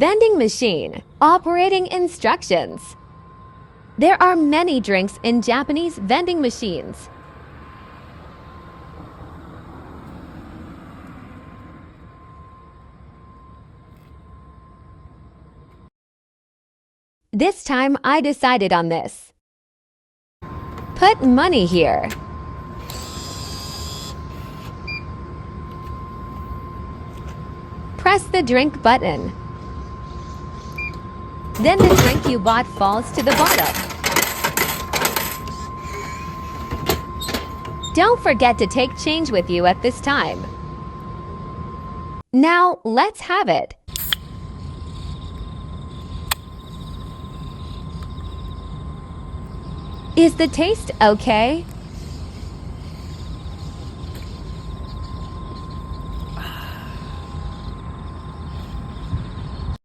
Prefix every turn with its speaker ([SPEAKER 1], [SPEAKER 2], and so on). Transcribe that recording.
[SPEAKER 1] Vending machine. Operating instructions. There are many drinks in Japanese vending machines. This time I decided on this. Put money here. Press the drink button. Then the drink you bought falls to the bottom. Don't forget to take change with you at this time. Now, let's have it. Is the taste okay?